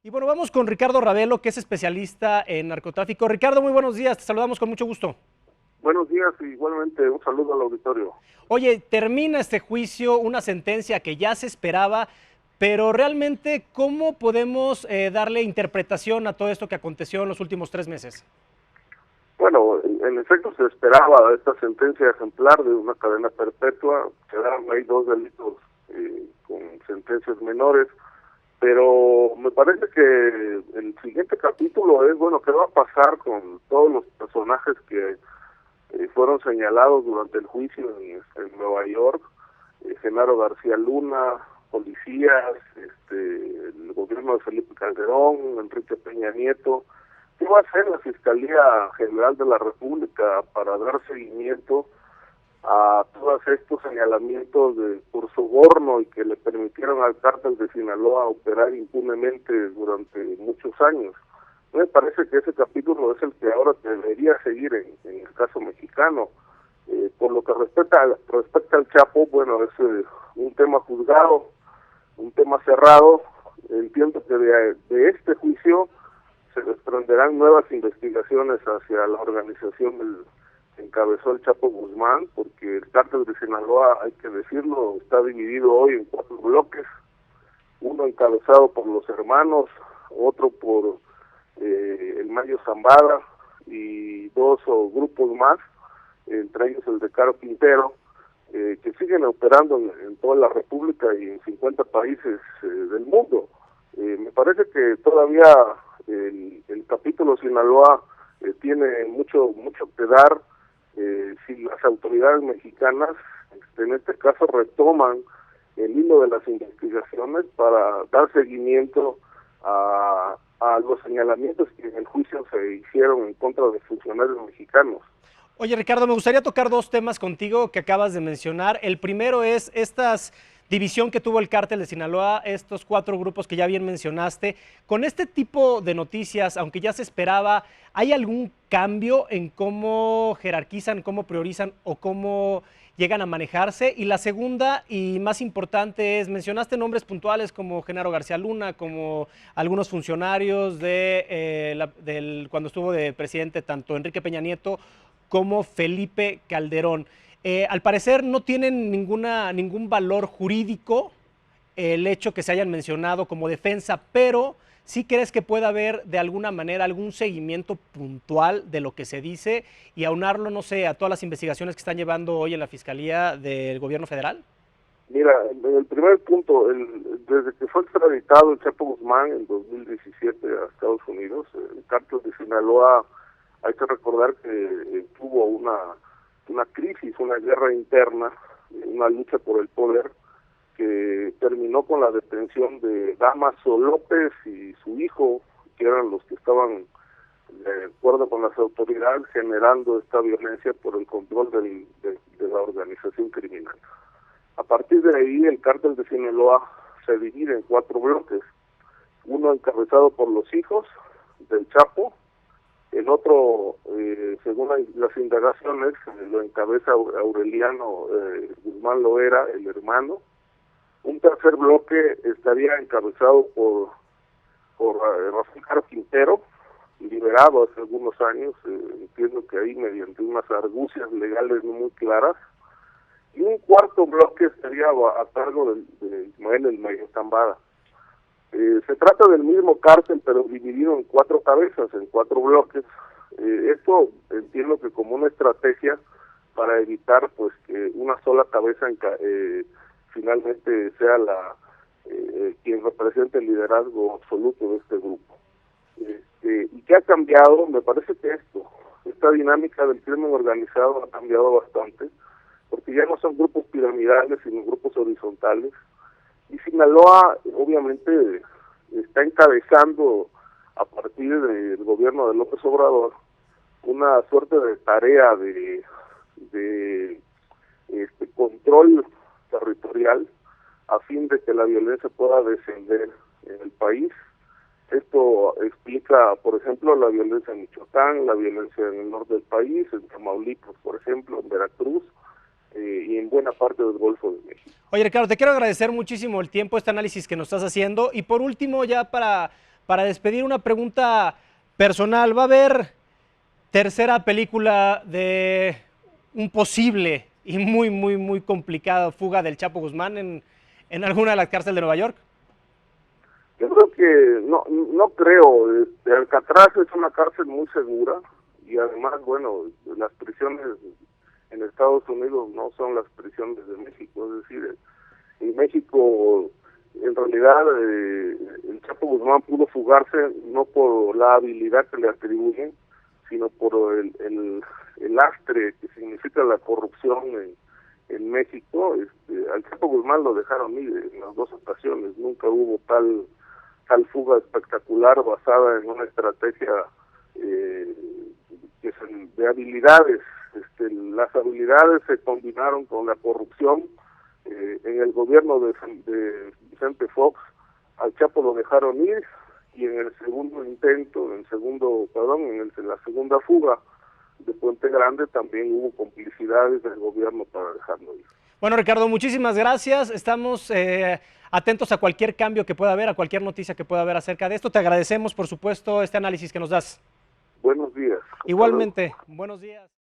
Y bueno, vamos con Ricardo Ravelo, que es especialista en narcotráfico. Ricardo, muy buenos días, te saludamos con mucho gusto. Buenos días, igualmente un saludo al auditorio. Oye, termina este juicio, una sentencia que ya se esperaba, pero realmente, ¿cómo podemos darle interpretación a todo esto que aconteció en los últimos 3 meses? Bueno, en efecto se esperaba esta sentencia ejemplar de una cadena perpetua, quedaron ahí dos delitos con sentencias menores, pero me parece que el siguiente capítulo es, bueno, ¿qué va a pasar con todos los personajes que fueron señalados durante el juicio en Nueva York? Genaro García Luna, policías, el gobierno de Felipe Calderón, Enrique Peña Nieto. ¿Qué va a hacer la Fiscalía General de la República para dar seguimiento a todos estos señalamientos por soborno y que le permitieron al cártel de Sinaloa operar impunemente durante muchos años? Me parece que ese capítulo es el que ahora debería seguir en el caso mexicano. Por lo que respecta al Chapo, bueno, es un tema juzgado, un tema cerrado. Entiendo que de este juicio se desprenderán nuevas investigaciones hacia la organización que encabezó el Chapo Guzmán, porque el cártel de Sinaloa, hay que decirlo, está dividido hoy en 4 bloques, uno encabezado por los hermanos, otro por el Mayo Zambada y dos grupos más, entre ellos el de Caro Quintero, que siguen operando en toda la República y en 50 países del mundo. Me parece que todavía el capítulo Sinaloa tiene mucho que dar. Si las autoridades mexicanas, en este caso, retoman el hilo de las investigaciones para dar seguimiento a los señalamientos que en el juicio se hicieron en contra de funcionarios mexicanos. Oye, Ricardo, me gustaría tocar dos temas contigo que acabas de mencionar. El primero es esta división que tuvo el cártel de Sinaloa, estos 4 grupos que ya bien mencionaste. Con este tipo de noticias, aunque ya se esperaba, ¿hay algún cambio en cómo jerarquizan, cómo priorizan o cómo llegan a manejarse? Y la segunda y más importante es, mencionaste nombres puntuales como Genaro García Luna, como algunos funcionarios cuando estuvo de presidente tanto Enrique Peña Nieto como Felipe Calderón. Al parecer no tienen ningún valor jurídico el hecho que se hayan mencionado como defensa, pero ¿sí crees que pueda haber de alguna manera algún seguimiento puntual de lo que se dice y aunarlo, no sé, a todas las investigaciones que están llevando hoy en la Fiscalía del Gobierno Federal? Mira, en el primer punto, desde que fue extraditado el Chapo Guzmán en 2017 a Estados Unidos, el cártel de Sinaloa, hay que recordar que tuvo una crisis, una guerra interna, una lucha por el poder, que terminó con la detención de Damaso López y su hijo, que eran los que estaban de acuerdo con las autoridades generando esta violencia por el control de la organización criminal. A partir de ahí, el cártel de Sinaloa se divide en 4 bloques, uno encabezado por los hijos del Chapo, el otro, según las indagaciones, lo encabeza Aureliano Guzmán Loera, el hermano. Un tercer bloque estaría encabezado por Rafael Caro Quintero, liberado hace algunos años, entiendo que ahí mediante unas argucias legales no muy claras. Y un cuarto bloque estaría a cargo de Ismael El Mayo Zambada. Se trata del mismo cártel, pero dividido en 4 cabezas, en 4 bloques. Esto entiendo que como una estrategia para evitar pues que una sola cabeza finalmente sea quien represente el liderazgo absoluto de este grupo. ¿Y qué ha cambiado? Me parece que esta dinámica del crimen organizado ha cambiado bastante, porque ya no son grupos piramidales, sino grupos horizontales. Y Sinaloa, obviamente, está encabezando, a partir del gobierno de López Obrador, una suerte de tarea de control territorial a fin de que la violencia pueda descender en el país. Esto explica, por ejemplo, la violencia en Michoacán, la violencia en el norte del país, en Tamaulipas, por ejemplo, en Veracruz, y en buena parte del Golfo de México. Oye, Ricardo, te quiero agradecer muchísimo el tiempo, este análisis que nos estás haciendo. Y por último, ya para despedir, una pregunta personal. ¿Va a haber tercera película de un posible y muy complicada fuga del Chapo Guzmán en alguna de las cárceles de Nueva York? Yo creo que no creo. Alcatraz es una cárcel muy segura y además, bueno, las prisiones en Estados Unidos no son las prisiones de México. Es decir, en México, en realidad, el Chapo Guzmán pudo fugarse no por la habilidad que le atribuyen, sino por el lastre que significa la corrupción en México. Al Chapo Guzmán lo dejaron ir en las dos ocasiones. Nunca hubo tal fuga espectacular basada en una estrategia de habilidades. Las habilidades se combinaron con la corrupción. En el gobierno de Vicente Fox, al Chapo lo dejaron ir, y en el segundo intento, en la segunda fuga de Puente Grande también hubo complicidades del gobierno para dejarlo ir. Bueno, Ricardo, muchísimas gracias. Estamos atentos a cualquier cambio que pueda haber, a cualquier noticia que pueda haber acerca de esto. Te agradecemos, por supuesto, este análisis que nos das. Buenos días. Igualmente, buenos días.